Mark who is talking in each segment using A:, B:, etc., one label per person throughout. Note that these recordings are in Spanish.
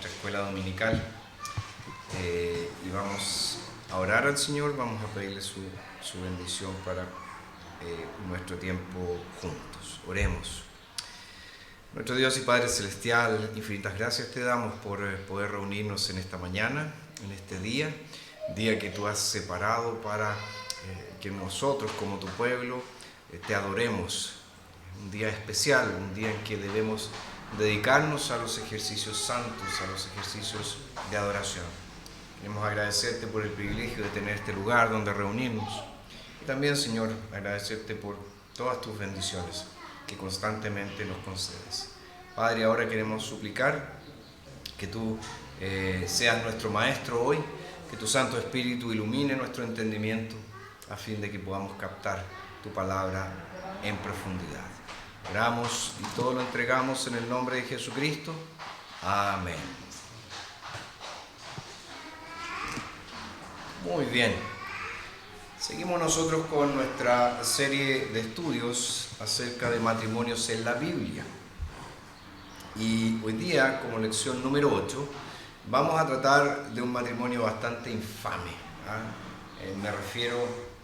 A: nuestra escuela dominical y vamos a orar al Señor, vamos a pedirle su bendición para nuestro tiempo juntos. Oremos. Nuestro Dios y Padre Celestial, infinitas gracias te damos por poder reunirnos en esta mañana, en este día que tú has separado para que nosotros como tu pueblo te adoremos. Un día especial, un día en que debemos dedicarnos a los ejercicios santos, a los ejercicios de adoración. Queremos agradecerte por el privilegio de tener este lugar donde reunirnos. Y también, Señor, agradecerte por todas tus bendiciones que constantemente nos concedes. Padre, ahora queremos suplicar que tú seas nuestro Maestro hoy, que tu Santo Espíritu ilumine nuestro entendimiento a fin de que podamos captar tu palabra en profundidad. Oramos y todo lo entregamos en el nombre de Jesucristo. Amén. Muy bien. Seguimos nosotros con nuestra serie de estudios acerca de matrimonios en la Biblia. Y hoy día, como lección número 8, vamos a tratar de un matrimonio bastante infame. Me refiero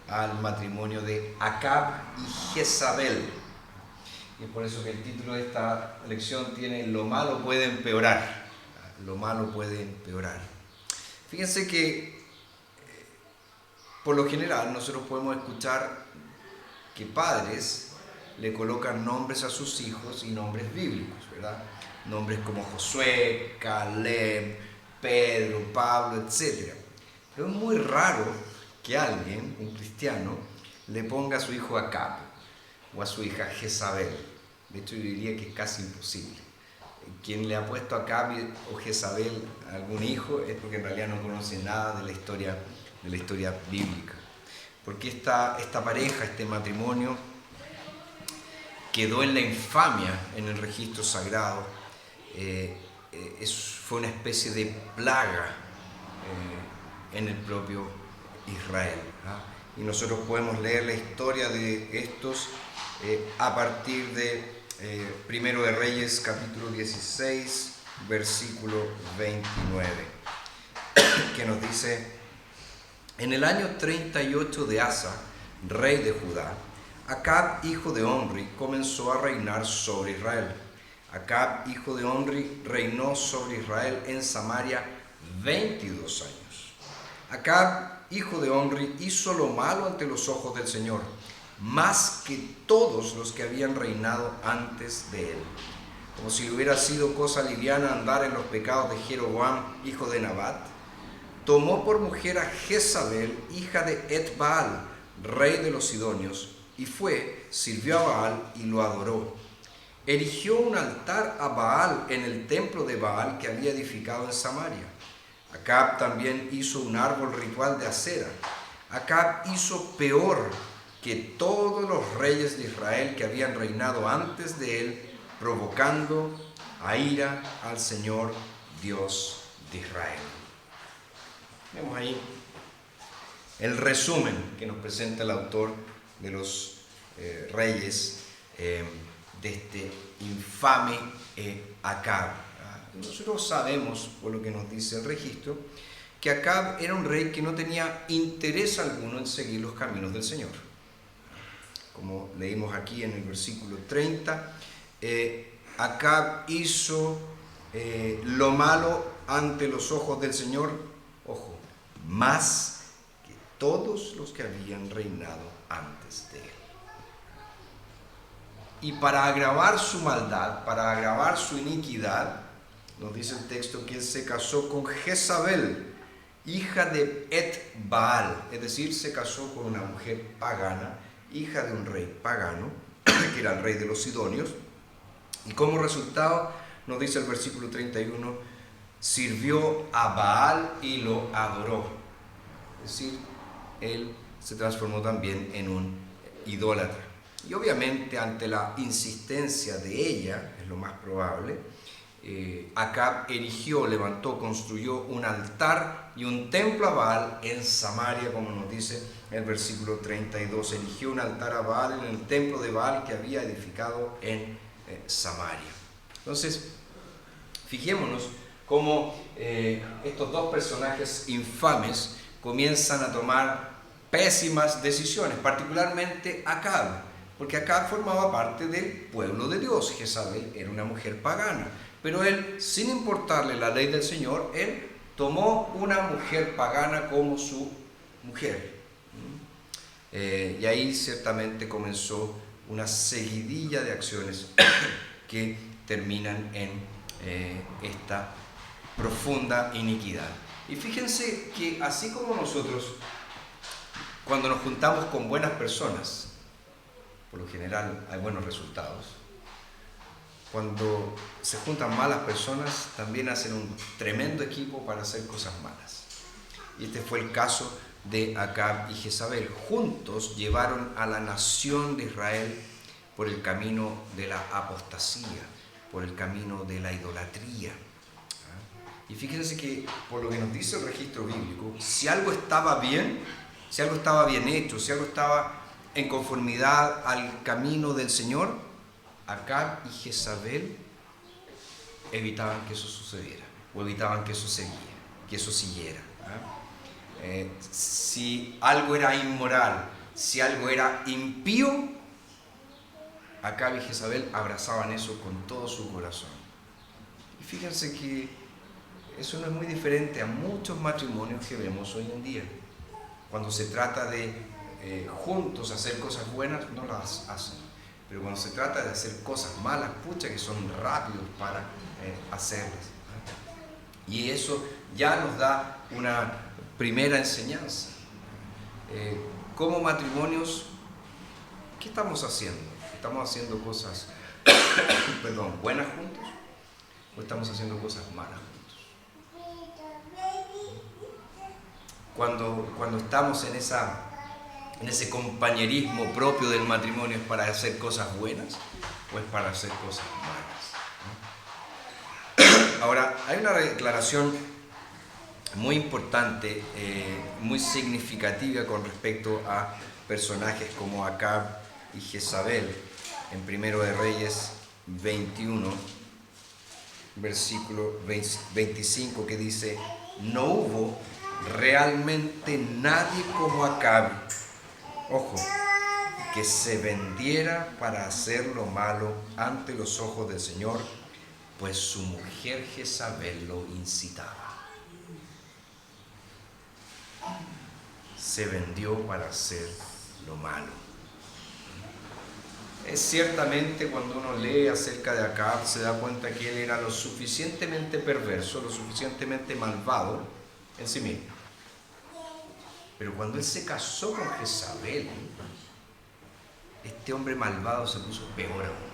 A: al matrimonio de Acab y Jezabel. Y es por eso que el título de esta lección tiene "Lo malo puede empeorar". Lo malo puede empeorar. Fíjense que por lo general nosotros podemos escuchar que padres le colocan nombres a sus hijos y nombres bíblicos, ¿verdad? Nombres como Josué, Caleb, Pedro, Pablo, etc. Pero es muy raro que alguien, un cristiano, le ponga a su hijo Acab o a su hija Jezabel. De hecho, yo diría que es casi imposible. Quien le ha puesto Acab o Jezabel a algún hijo es porque en realidad no conoce nada de la historia bíblica. Porque esta pareja, este matrimonio, quedó en la infamia en el registro sagrado. Fue una especie de plaga en el propio Israel. Y nosotros podemos leer la historia de estos a partir de Primero de Reyes, capítulo 16, versículo 29, que nos dice: en el año 38 de Asa, rey de Judá, Acab, hijo de Omri, comenzó a reinar sobre Israel. Acab, hijo de Omri, reinó sobre Israel en Samaria 22 años. Acab, hijo de Omri, hizo lo malo ante los ojos del Señor, más que todos los que habían reinado antes de él. Como si le hubiera sido cosa liviana andar en los pecados de Jeroboam, hijo de Nabat, tomó por mujer a Jezabel, hija de Et-Baal, rey de los Sidonios, y fue, sirvió a Baal y lo adoró. Erigió un altar a Baal en el templo de Baal que había edificado en Samaria. Acab también hizo un árbol ritual de acera. Acab hizo peor que todos los reyes de Israel que habían reinado antes de él, provocando a ira al Señor Dios de Israel. Vemos ahí el resumen que nos presenta el autor de los reyes de este infame Acab. Nosotros sabemos, por lo que nos dice el registro, que Acab era un rey que no tenía interés alguno en seguir los caminos del Señor. Como leímos aquí en el versículo 30, Acab hizo lo malo ante los ojos del Señor, ojo, más que todos los que habían reinado antes de él. Y para agravar su maldad, para agravar su iniquidad, nos dice el texto que él se casó con Jezabel, hija de Et-Baal, es decir, se casó con una mujer pagana, hija de un rey pagano, que era el rey de los Sidonios, y como resultado, nos dice el versículo 31, sirvió a Baal y lo adoró. Es decir, él se transformó también en un idólatra. Y obviamente ante la insistencia de ella, es lo más probable, Acab levantó, construyó un altar y un templo a Baal en Samaria, como nos dice el versículo 32. Erigió un altar a Baal en el templo de Baal que había edificado en Samaria. Entonces, fijémonos cómo estos dos personajes infames comienzan a tomar pésimas decisiones, particularmente Acab, porque Acab formaba parte del pueblo de Dios. Jezabel era una mujer pagana, pero él, sin importarle la ley del Señor, él tomó una mujer pagana como su mujer. Y ahí ciertamente comenzó una seguidilla de acciones que terminan en esta profunda iniquidad. Y fíjense que así como nosotros, cuando nos juntamos con buenas personas, por lo general hay buenos resultados. Cuando se juntan malas personas, también hacen un tremendo equipo para hacer cosas malas. Y este fue el caso de Acab y Jezabel. Juntos llevaron a la nación de Israel por el camino de la apostasía, por el camino de la idolatría. Y fíjense que, por lo que nos dice el registro bíblico, si algo estaba bien hecho, si algo estaba en conformidad al camino del Señor, Acab y Jezabel evitaban que eso sucediera, o evitaban que eso siguiera. Si algo era inmoral, si algo era impío, Acab y Jezabel abrazaban eso con todo su corazón. Y fíjense que eso no es muy diferente a muchos matrimonios que vemos hoy en día. Cuando se trata de juntos hacer cosas buenas, no las hacen. Pero cuando se trata de hacer cosas malas, pucha que son rápidos para hacerlas. Y eso ya nos da una primera enseñanza. Como matrimonios, ¿qué estamos haciendo? ¿Estamos haciendo cosas buenas juntos? ¿O estamos haciendo cosas malas juntos? Cuando estamos en ese compañerismo propio del matrimonio, ¿es para hacer cosas buenas o es para hacer cosas malas? Ahora, hay una declaración muy importante, muy significativa con respecto a personajes como Acab y Jezabel en 1 de Reyes 21, versículo 25, que dice: no hubo realmente nadie como Acab, ojo, que se vendiera para hacer lo malo ante los ojos del Señor, pues su mujer Jezabel lo incitaba. Se vendió para hacer lo malo. Es ciertamente, cuando uno lee acerca de Acab, se da cuenta que él era lo suficientemente perverso, lo suficientemente malvado en sí mismo. Pero cuando él se casó con Jezabel, este hombre malvado se puso peor aún.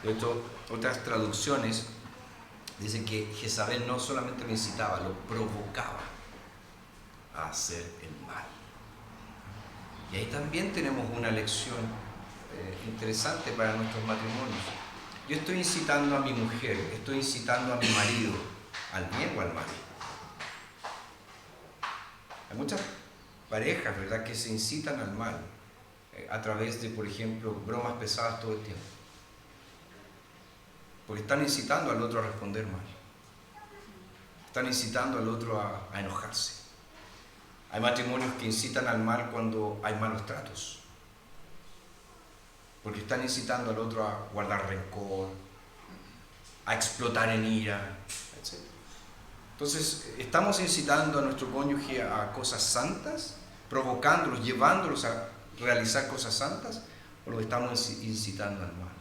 A: De hecho, otras traducciones dicen que Jezabel no solamente lo incitaba, lo provocaba a hacer el mal. Y ahí también tenemos una lección interesante para nuestros matrimonios. Yo estoy incitando a mi mujer, estoy incitando a mi marido al bien o al mal. Hay muchas parejas, ¿verdad?, que se incitan al mal a través de, por ejemplo, bromas pesadas todo el tiempo. Porque están incitando al otro a responder mal. Están incitando al otro a enojarse. Hay matrimonios que incitan al mal cuando hay malos tratos. Porque están incitando al otro a guardar rencor, a explotar en ira, etc. Entonces, ¿estamos incitando a nuestro cónyuge a cosas santas, provocándolos, llevándolos a realizar cosas santas, o lo estamos incitando al mal?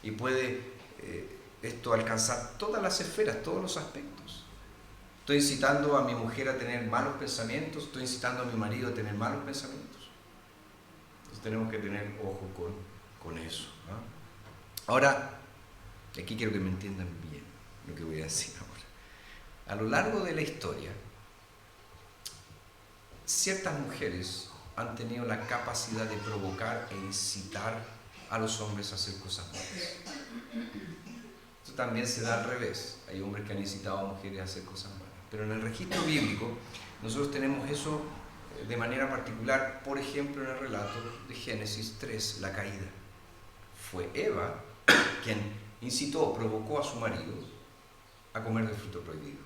A: Y puede esto alcanzar todas las esferas, todos los aspectos. Estoy incitando a mi mujer a tener malos pensamientos, estoy incitando a mi marido a tener malos pensamientos. Entonces tenemos que tener ojo con eso, ¿no? Ahora, aquí quiero que me entiendan bien lo que voy a decir ahora. A lo largo de la historia, ciertas mujeres han tenido la capacidad de provocar e incitar a los hombres a hacer cosas malas. Esto también se da al revés. Hay hombres que han incitado a mujeres a hacer cosas malas. Pero en el registro bíblico, nosotros tenemos eso de manera particular, por ejemplo, en el relato de Génesis 3, la caída. Fue Eva quien incitó, provocó a su marido a comer del fruto prohibido.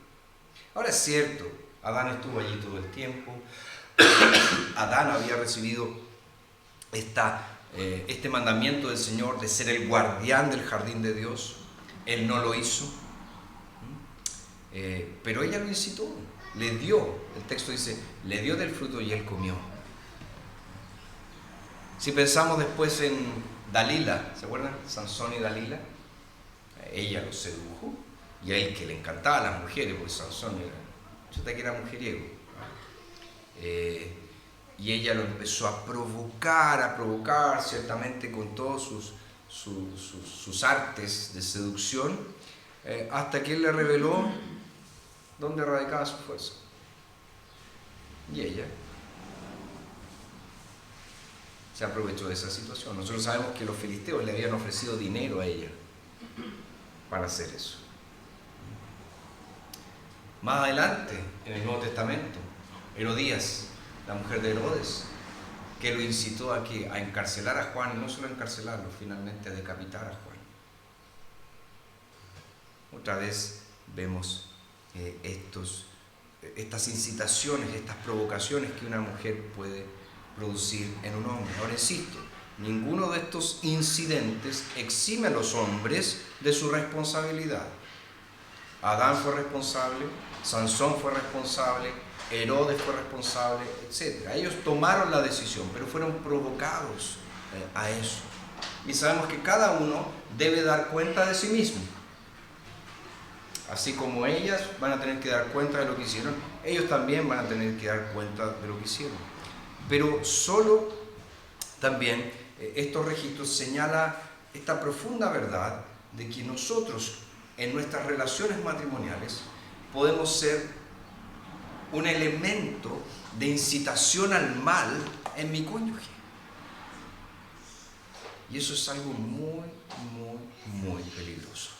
A: Ahora es cierto, Adán estuvo allí todo el tiempo, Adán había recibido este mandamiento del Señor de ser el guardián del jardín de Dios. Él no lo hizo, pero ella lo incitó, le dio, el texto dice, le dio del fruto y él comió. Si pensamos después en Dalila, ¿se acuerdan? Sansón y Dalila, ella lo sedujo, y a él que le encantaban las mujeres, porque Sansón era mujeriego. Y ella lo empezó a provocar ciertamente con todos sus artes de seducción, hasta que él le reveló dónde radicaba su fuerza. Y ella se aprovechó de esa situación. Nosotros sabemos que los filisteos le habían ofrecido dinero a ella para hacer eso. Más adelante, en el Nuevo Testamento, Herodías, la mujer de Herodes, que lo incitó a encarcelar a Juan, y no solo a encarcelarlo, finalmente a decapitar a Juan. Otra vez vemos estas incitaciones, estas provocaciones que una mujer puede producir en un hombre. Ahora insisto, ninguno de estos incidentes exime a los hombres de su responsabilidad. Adán fue responsable, Sansón fue responsable, Herodes fue responsable, etc. Ellos tomaron la decisión, pero fueron provocados a eso. Y sabemos que cada uno debe dar cuenta de sí mismo. Así como ellas van a tener que dar cuenta de lo que hicieron, ellos también van a tener que dar cuenta de lo que hicieron. Pero solo también estos registros señalan esta profunda verdad de que nosotros en nuestras relaciones matrimoniales podemos ser un elemento de incitación al mal en mi cónyuge. Y eso es algo muy, muy, muy peligroso.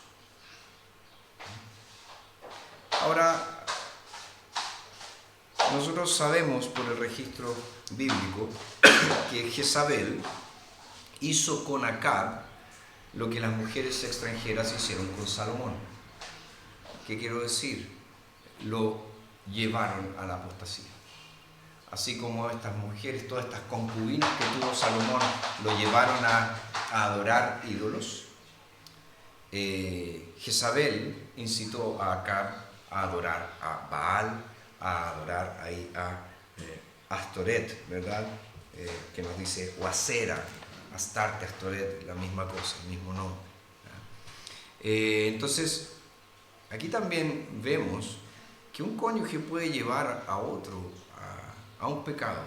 A: Ahora, nosotros sabemos por el registro bíblico que Jezabel hizo con Acab lo que las mujeres extranjeras hicieron con Salomón. ¿Qué quiero decir? Lo llevaron a la apostasía. Así como estas mujeres, todas estas concubinas que tuvo Salomón, lo llevaron a adorar ídolos, Jezabel incitó a Acab a adorar a Baal, a adorar ahí a Astoret, ¿verdad? Que nos dice, o Acera, Astarte, Astoret, la misma cosa, el mismo nombre. Entonces, aquí también vemos que un cónyuge puede llevar a otro a un pecado,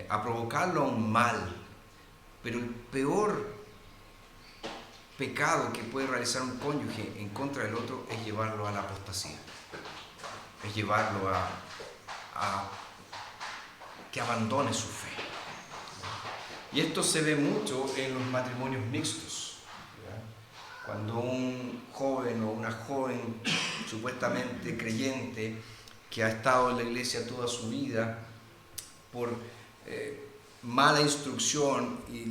A: a provocarlo a un mal, pero el peor pecado que puede realizar un cónyuge en contra del otro es llevarlo a la apostasía, es llevarlo a que abandone su fe. Y esto se ve mucho en los matrimonios mixtos, ¿verdad? Cuando un joven o una joven supuestamente creyente que ha estado en la iglesia toda su vida por mala instrucción y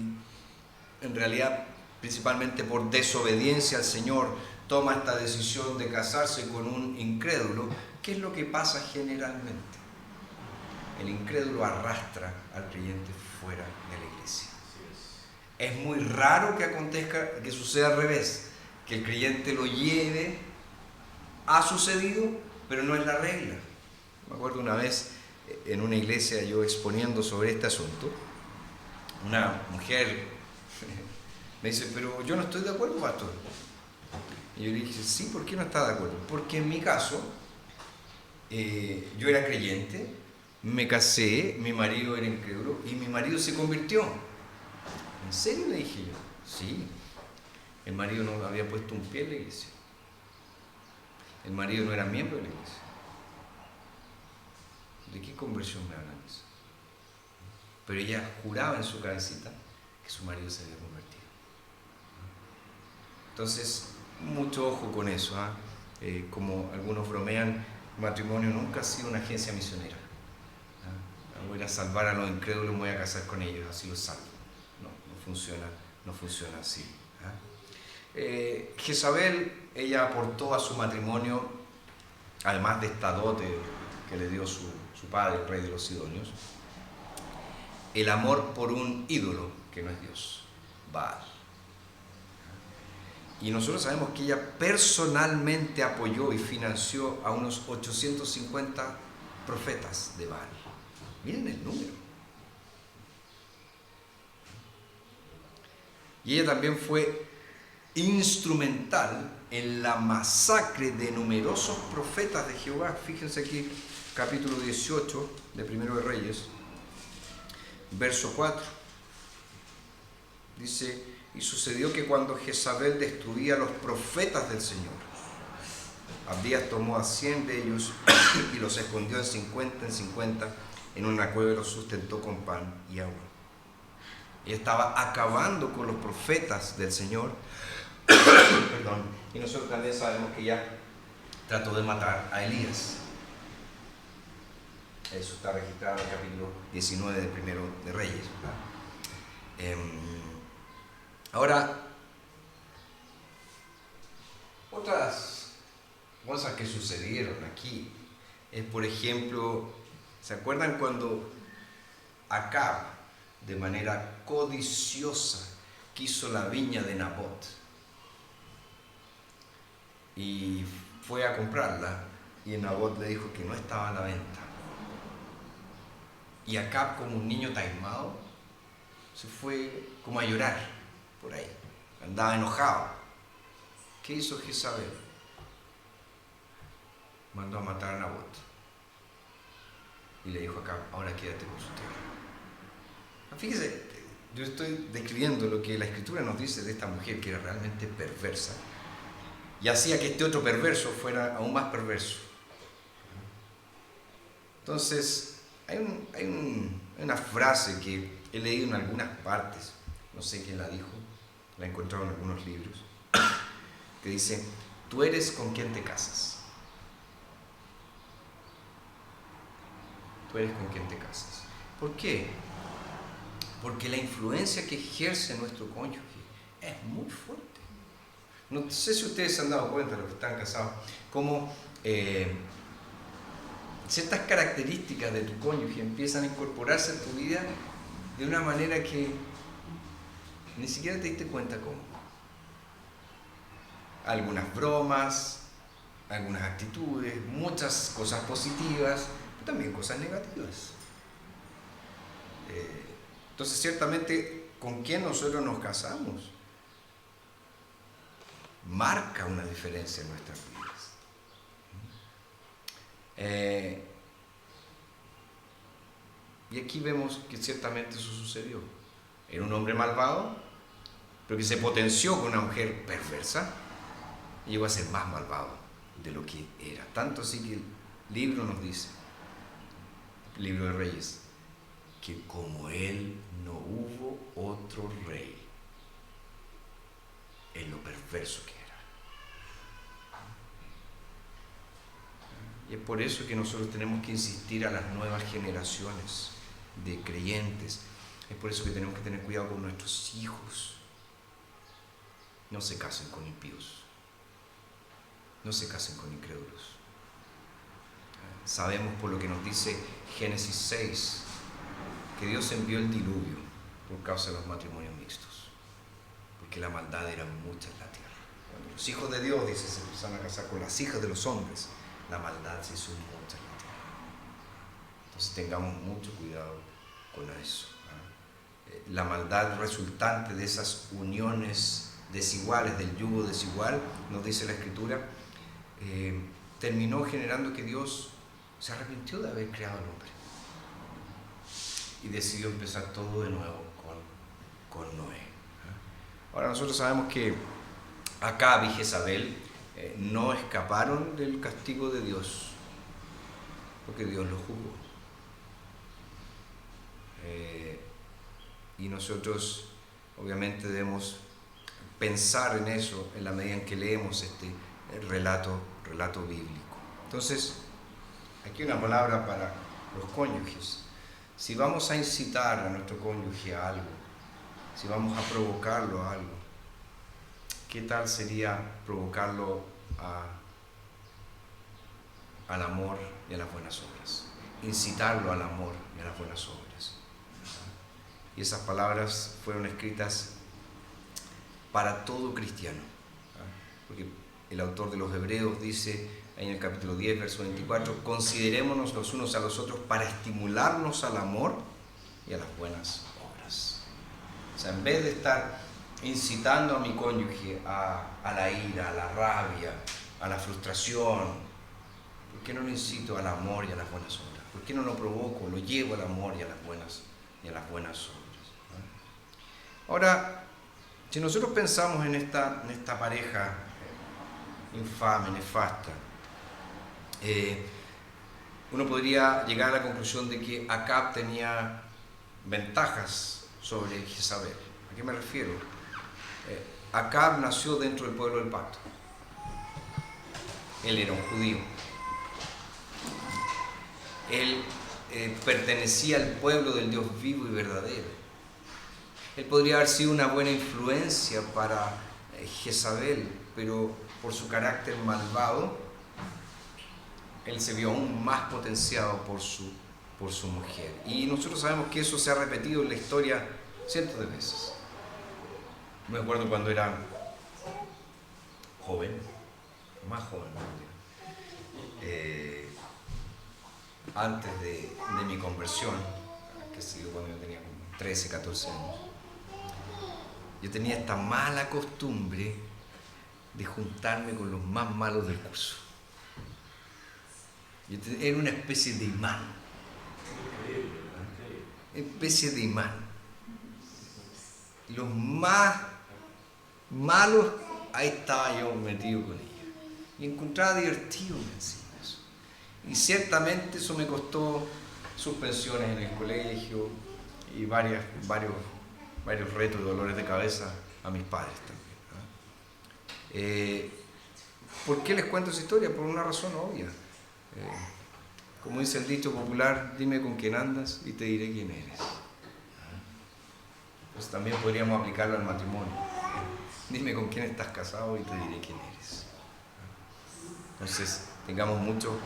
A: en realidad principalmente por desobediencia al Señor, toma esta decisión de casarse con un incrédulo, ¿qué es lo que pasa generalmente? El incrédulo arrastra al creyente fuera de la iglesia. Es muy raro que acontezca, que suceda al revés, que el creyente lo lleve. Ha sucedido, pero no es la regla. Me acuerdo una vez en una iglesia yo exponiendo sobre este asunto, una mujer me dice, pero yo no estoy de acuerdo, pastor. Y yo le dije, sí, ¿por qué no está de acuerdo? Porque en mi caso, yo era creyente, me casé, mi marido era incrédulo y mi marido se convirtió. ¿En serio? Le dije yo. Sí. El marido no había puesto un pie en la iglesia. El marido no era miembro de la iglesia. ¿De qué conversión me hablan eso? Pero ella juraba en su cabecita que su marido se había convertido. Entonces, mucho ojo con eso. Como algunos bromean, matrimonio nunca ha sido una agencia misionera. Voy a salvar a los incrédulos, me voy a casar con ellos, así los salvo. No funciona así. Jezabel, ella aportó a su matrimonio, además de esta dote que le dio su padre, el rey de los Sidonios, el amor por un ídolo que no es Dios, Baal. Y nosotros sabemos que ella personalmente apoyó y financió a unos 850 profetas de Baal. Miren el número. Y ella también fue instrumental en la masacre de numerosos profetas de Jehová. Fíjense aquí, capítulo 18 de Primero de Reyes, verso 4. Dice: y sucedió que cuando Jezabel destruía a los profetas del Señor, Abdías tomó a 100 de ellos y los escondió en 50 en una cueva y los sustentó con pan y agua. Ella estaba acabando con los profetas del Señor. Perdón. Y nosotros también sabemos que ella trató de matar a Elías. Eso está registrado en el capítulo 19 de Primero de Reyes, ¿verdad? Ahora, otras cosas que sucedieron aquí es, por ejemplo, ¿se acuerdan cuando Acab, de manera codiciosa, quiso la viña de Nabot y fue a comprarla, y Nabot le dijo que no estaba a la venta? Y Acab, como un niño taimado, se fue como a llorar por ahí, andaba enojado. ¿Qué hizo Jezabel? Mandó a matar a Nabot y le dijo a Acab: ahora quédate con su tierra. Fíjese, yo estoy describiendo lo que la Escritura nos dice de esta mujer, que era realmente perversa, y hacía que este otro perverso fuera aún más perverso. Entonces, hay una frase que he leído en algunas partes, no sé quién la dijo, la he encontrado en algunos libros, que dice: tú eres con quien te casas. Tú eres con quien te casas. ¿Por qué? Porque la influencia que ejerce nuestro cónyuge es muy fuerte. No sé si ustedes se han dado cuenta, los que están casados, cómo ciertas características de tu cónyuge empiezan a incorporarse en tu vida de una manera que ni siquiera te diste cuenta cómo. Algunas bromas, algunas actitudes, muchas cosas positivas, pero también cosas negativas. Entonces, ciertamente, con quién nosotros nos casamos marca una diferencia en nuestras vidas. Y aquí vemos que ciertamente eso sucedió. Era un hombre malvado, pero que se potenció con una mujer perversa y llegó a ser más malvado de lo que era. Tanto así que el libro nos dice, el libro de Reyes, que como él no hubo otro rey en lo perverso que era. Y es por eso que nosotros tenemos que insistir a las nuevas generaciones de creyentes. Es por eso que tenemos que tener cuidado con nuestros hijos. No se casen con impíos. No se casen con incrédulos. Sabemos por lo que nos dice Génesis 6, que Dios envió el diluvio por causa de los matrimonios mixtos, porque la maldad era mucha en la tierra. Cuando los hijos de Dios, dice, se empezaron a casar con las hijas de los hombres, la maldad se hizo mucha en la tierra. Entonces tengamos mucho cuidado con eso. La maldad resultante de esas uniones desiguales, del yugo desigual, nos dice la Escritura, terminó generando que Dios se arrepintió de haber creado al hombre y decidió empezar todo de nuevo con Noé. Ahora nosotros sabemos que Acab y Jezabel no escaparon del castigo de Dios, porque Dios los juzgó. Y nosotros obviamente debemos pensar en eso en la medida en que leemos este relato bíblico. Entonces, aquí una palabra para los cónyuges. Si vamos a incitar a nuestro cónyuge a algo, si vamos a provocarlo a algo, ¿qué tal sería provocarlo al amor y a las buenas obras? Incitarlo al amor y a las buenas obras. Y esas palabras fueron escritas para todo cristiano. Porque el autor de los Hebreos dice ahí en el capítulo 10, verso 24, considerémonos los unos a los otros para estimularnos al amor y a las buenas obras. O sea, en vez de estar incitando a mi cónyuge a la ira, a la rabia, a la frustración, ¿por qué no lo incito al amor y a las buenas obras? ¿Por qué no lo provoco, lo llevo al amor y a las buenas obras? Ahora, si nosotros pensamos en esta pareja infame, nefasta, uno podría llegar a la conclusión de que Acab tenía ventajas sobre Jezabel. ¿A qué me refiero? Acab nació dentro del pueblo del pacto. Él era un judío. Él pertenecía al pueblo del Dios vivo y verdadero. Él podría haber sido una buena influencia para Jezabel, pero por su carácter malvado, él se vio aún más potenciado por su mujer. Y nosotros sabemos que eso se ha repetido en la historia cientos de veces. Me acuerdo cuando era joven, más joven, antes de mi conversión, que ha sido cuando yo tenía como 13, 14 años, yo tenía esta mala costumbre de juntarme con los más malos del curso. Era una especie de imán. Especie de imán. Los más malos, ahí estaba yo metido con ellos. Y encontraba divertido encima eso. Y ciertamente eso me costó suspensiones en el colegio y varios retos y dolores de cabeza a mis padres también. ¿Por qué les cuento esa historia? Por una razón obvia. Como dice el dicho popular, dime con quién andas y te diré quién eres. Pues también podríamos aplicarlo al matrimonio. Dime con quién estás casado y te diré quién eres. Entonces, tengamos mucho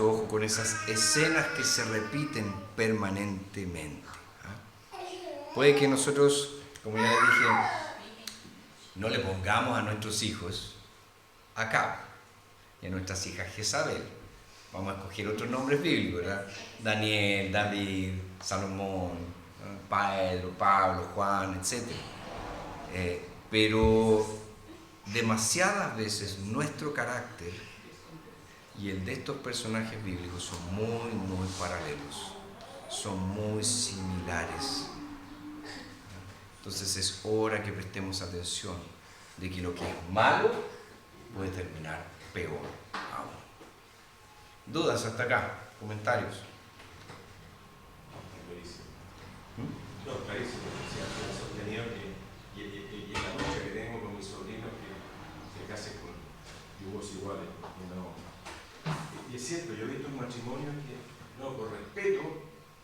A: ojo con esas escenas que se repiten permanentemente. Puede que nosotros, como ya les dije, no le pongamos a nuestros hijos Acab y a nuestras hijas Jezabel. Vamos a escoger otros nombres bíblicos, ¿verdad? Daniel, David, Salomón, Pedro, Pablo, Juan, etc. Pero demasiadas veces nuestro carácter y el de estos personajes bíblicos son muy paralelos, son muy similares. Entonces es hora que prestemos atención de que lo que es malo puede terminar peor aún. ¿Dudas hasta acá? ¿Comentarios?
B: No, clarísimo. Se ha sostenido que y la lucha que tengo con mis sobrinos que se casen con yugos iguales. Y es cierto, yo he visto un matrimonio que, no, por respeto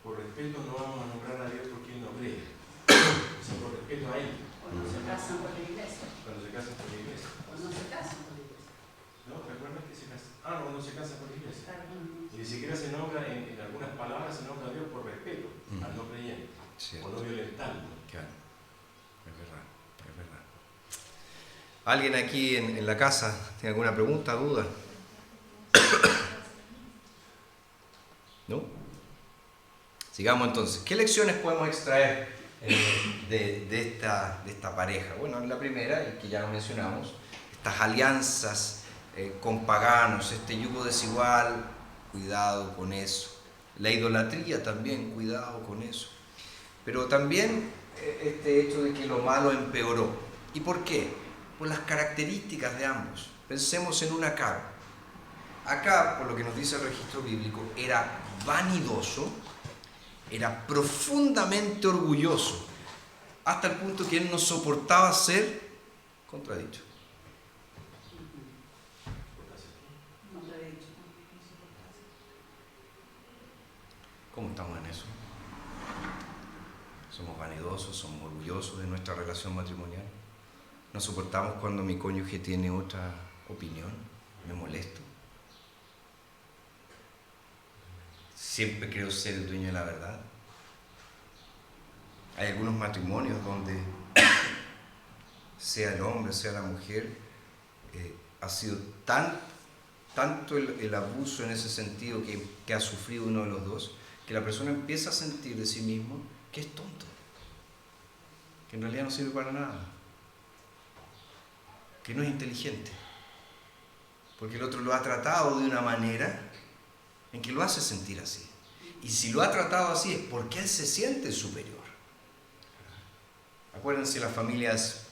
B: no vamos a nombrar a Dios porque Él no cree. O sea, por respeto a Él.
C: Cuando se casan por la iglesia.
B: Cuando se casan por la iglesia.
C: Cuando se casan por la iglesia.
B: ¿No? ¿Recuerdas que se casan? Ah, no, cuando se casan por la iglesia.
C: Claro.
B: Y ni siquiera se nombra, en algunas palabras se nombra a Dios por respeto al no creyente.
A: Cierto.
B: O no violentarlo.
A: Claro, es verdad. ¿Alguien aquí en la casa tiene alguna pregunta, duda? ¿No? Sigamos entonces. ¿Qué lecciones podemos extraer de esta pareja? Bueno, la primera, que ya lo mencionamos, estas alianzas con paganos, este yugo desigual, cuidado con eso. La idolatría también, cuidado con eso. Pero también este hecho de que lo malo empeoró. ¿Y por qué? Por las características de ambos. Pensemos en un Acab. Acab, por lo que nos dice el registro bíblico, era vanidoso, era profundamente orgulloso, hasta el punto que él no soportaba ser contradicho. ¿Cómo estamos en eso? ¿Somos vanidosos? ¿Somos orgullosos de nuestra relación matrimonial? No soportamos cuando mi cónyuge tiene otra opinión, me molesto. Siempre creo ser el dueño de la verdad. Hay algunos matrimonios donde, sea el hombre, sea la mujer, ha sido tanto el abuso en ese sentido que ha sufrido uno de los dos, que la persona empieza a sentir de sí mismo que es tonto, que en realidad no sirve para nada, que no es inteligente, porque el otro lo ha tratado de una manera en que lo hace sentir así. Y si lo ha tratado así es porque él se siente superior. Acuérdense las familias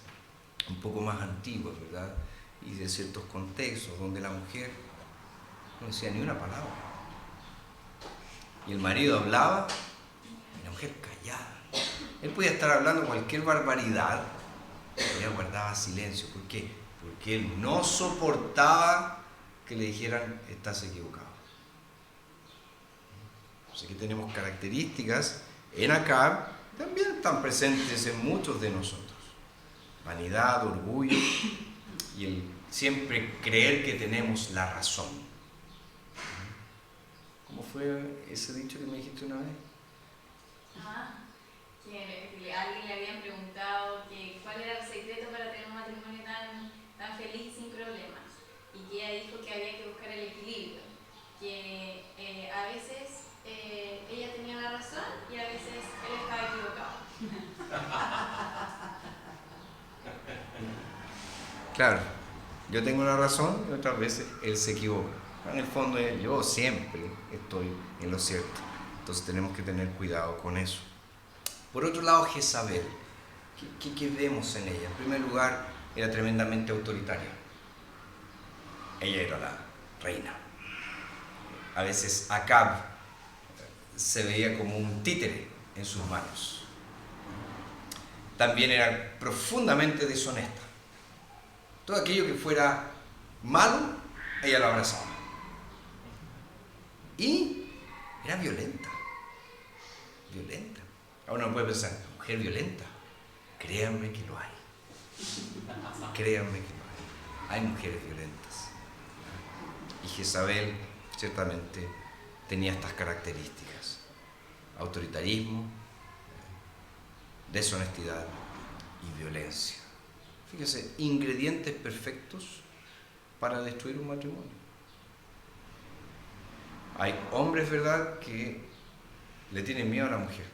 A: un poco más antiguas, ¿verdad? Y de ciertos contextos donde la mujer no decía ni una palabra. Y el marido hablaba y la mujer callada. Él podía estar hablando cualquier barbaridad, pero ella guardaba silencio. ¿Por qué? Porque él no soportaba que le dijeran, estás equivocado. Así que tenemos características en Acab, también están presentes en muchos de nosotros. Vanidad, orgullo y el siempre creer que tenemos la razón. ¿Cómo fue ese dicho que me dijiste una vez?
D: Que alguien le habían preguntado que cuál era el secreto para tener un matrimonio tan feliz sin problemas, y que ella dijo que había que buscar el equilibrio, que a veces ella tenía la razón y a veces él estaba equivocado.
A: Claro, yo tengo la razón y otras veces él se equivoca. En el fondo yo siempre estoy en lo cierto. Entonces tenemos que tener cuidado con eso. Por otro lado, Jezabel. ¿Qué vemos en ella? En primer lugar, era tremendamente autoritaria. Ella era la reina. A veces Acab se veía como un títere en sus manos. También era profundamente deshonesta. Todo aquello que fuera malo, ella lo abrazaba. Y era violenta. Violenta. Ahora uno puede pensar, mujer violenta. Créanme que lo hay. Créanme que lo hay. Hay mujeres violentas. Y Jezabel ciertamente tenía estas características: autoritarismo, deshonestidad y violencia. Fíjese, ingredientes perfectos para destruir un matrimonio. Hay hombres, ¿verdad?, que le tienen miedo a la mujer.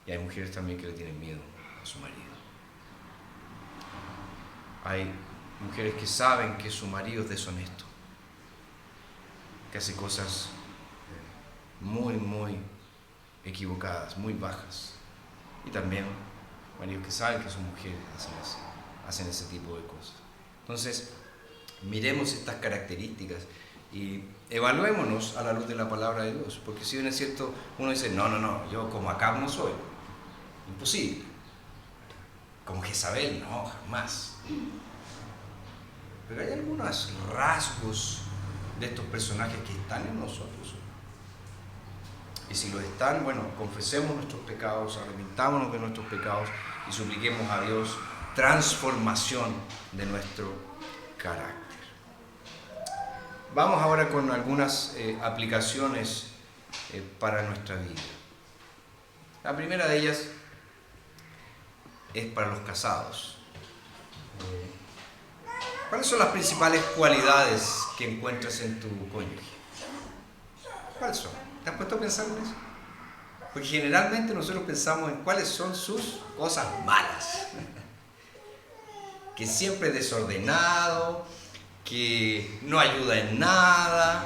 A: Y hay mujeres también que le tienen miedo a su marido. Hay mujeres que saben que su marido es deshonesto, que hace cosas muy equivocadas, muy bajas. Y también maridos que saben que sus mujeres hacen ese tipo de cosas. Entonces, miremos estas características y evaluémonos a la luz de la palabra de Dios. Porque si bien es cierto, uno dice, no, yo como Acab no soy. Imposible. Como Jezabel, no, jamás. Pero hay algunos rasgos de estos personajes que están en nosotros. Y si lo están, bueno, confesemos nuestros pecados, arrepentámonos de nuestros pecados y supliquemos a Dios transformación de nuestro carácter. Vamos ahora con algunas aplicaciones para nuestra vida. La primera de ellas es para los casados. ¿Cuáles son las principales cualidades que encuentras en tu cónyuge? ¿Cuáles son? ¿Te has puesto a pensar en eso? Porque generalmente nosotros pensamos en cuáles son sus cosas malas. Que siempre es desordenado, que no ayuda en nada,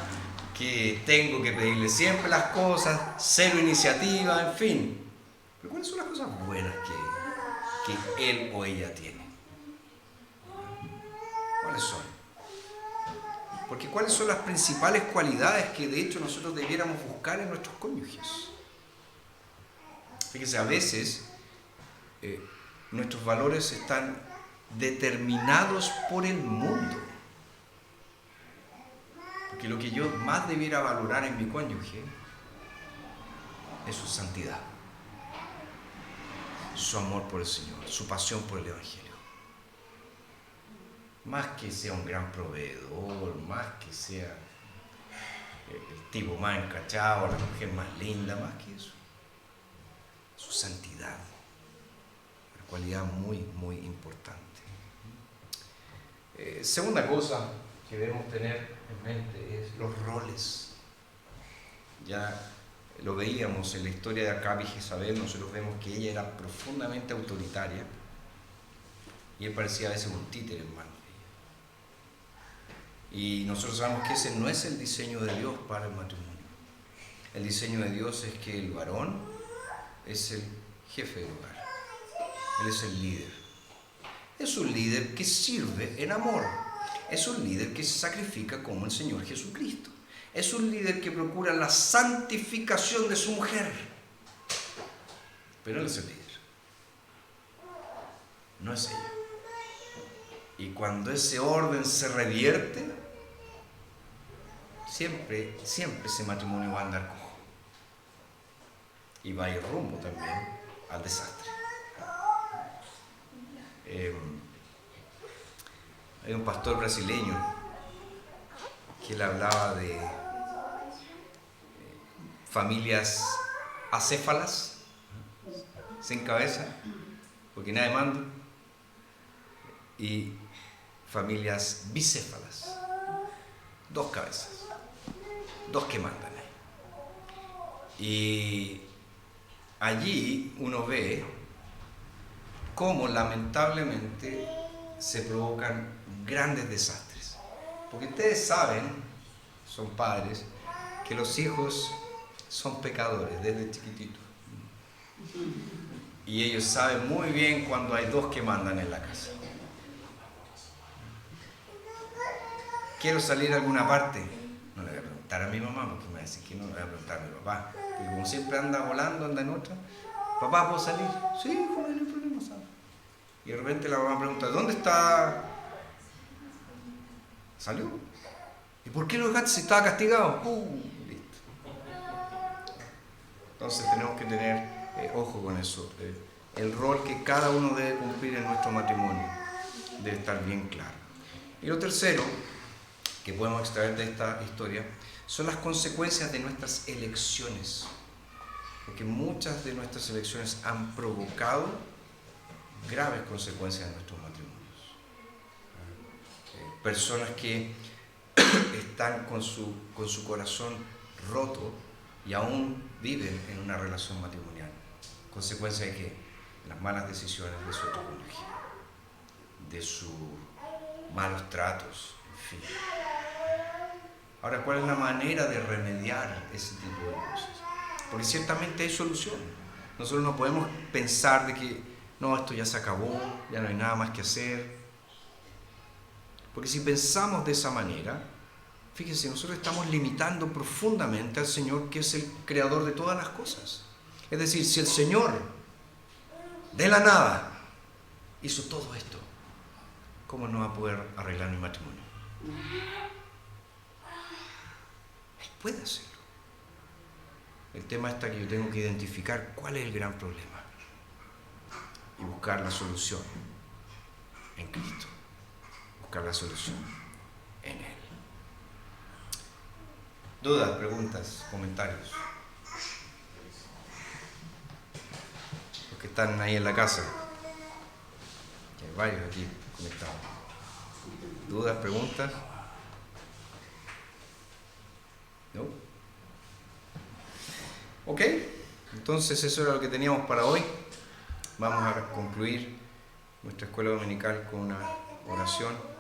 A: que tengo que pedirle siempre las cosas, cero iniciativa, en fin. Pero ¿cuáles son las cosas buenas que él o ella tiene? ¿Cuáles son? Porque ¿cuáles son las principales cualidades que de hecho nosotros debiéramos buscar en nuestros cónyuges? Fíjense, a veces nuestros valores están determinados por el mundo. Porque lo que yo más debiera valorar en mi cónyuge es su santidad, su amor por el Señor, su pasión por el Evangelio. más que sea un gran proveedor, más que sea el tipo más encachado, la mujer más linda, más que eso. Su santidad, una cualidad muy, muy importante. Segunda cosa que debemos tener en mente es los roles. Ya lo veíamos en la historia de Acab y Jezabel, nosotros vemos que ella era profundamente autoritaria y él parecía a veces un títere en manos de ella. Y nosotros sabemos que ese no es el diseño de Dios para el matrimonio. El diseño de Dios es que el varón es el jefe del hogar, él es el líder. Es un líder que sirve en amor, es un líder que se sacrifica como el Señor Jesucristo. Es un líder que procura la santificación de su mujer. Pero él es el líder, no es ella. Y cuando ese orden se revierte, siempre ese matrimonio va a andar cojo. Y va a ir rumbo también al desastre. Hay un pastor brasileño que él hablaba de familias acéfalas, sin cabeza, porque nadie manda, y familias bicéfalas, dos cabezas, dos que mandan. Y allí uno ve cómo lamentablemente se provocan grandes desastres. Porque ustedes saben, son padres, que los hijos son pecadores desde chiquititos. Y ellos saben muy bien cuando hay dos que mandan en la casa. Quiero salir a alguna parte. No le voy a preguntar a mi mamá, porque me va a decir que no le voy a preguntar a mi papá. Porque como siempre anda volando, anda en otra. Papá, ¿puedo salir? Sí, hijo, no hay problema, ¿sabes? Y de repente la mamá pregunta, ¿dónde está? ¿Salió? ¿Y por qué lo dejaste si estaba castigado? Listo. Entonces tenemos que tener ojo con eso. El rol que cada uno debe cumplir en nuestro matrimonio debe estar bien claro. Y lo tercero que podemos extraer de esta historia son las consecuencias de nuestras elecciones. Porque muchas de nuestras elecciones han provocado graves consecuencias en nuestros matrimonios. Personas que están con su corazón roto y aún viven en una relación matrimonial. ¿Consecuencia de qué? Las malas decisiones de su otro cónyuge, de sus malos tratos, en fin. Ahora, ¿cuál es la manera de remediar ese tipo de cosas? Porque ciertamente hay solución. Nosotros no podemos pensar de que no, esto ya se acabó, ya no hay nada más que hacer. Porque si pensamos de esa manera, fíjense, nosotros estamos limitando profundamente al Señor, que es el creador de todas las cosas. Es decir, si el Señor de la nada hizo todo esto, ¿cómo no va a poder arreglar mi matrimonio? Él puede hacerlo. El tema está que yo tengo que identificar cuál es el gran problema y buscar la solución en Cristo. Buscar la solución en Él. ¿Dudas, preguntas, comentarios? Los que están ahí en la casa. Hay varios aquí conectados. ¿Dudas, preguntas? ¿No? Ok, entonces eso era lo que teníamos para hoy. Vamos a concluir nuestra escuela dominical con una oración.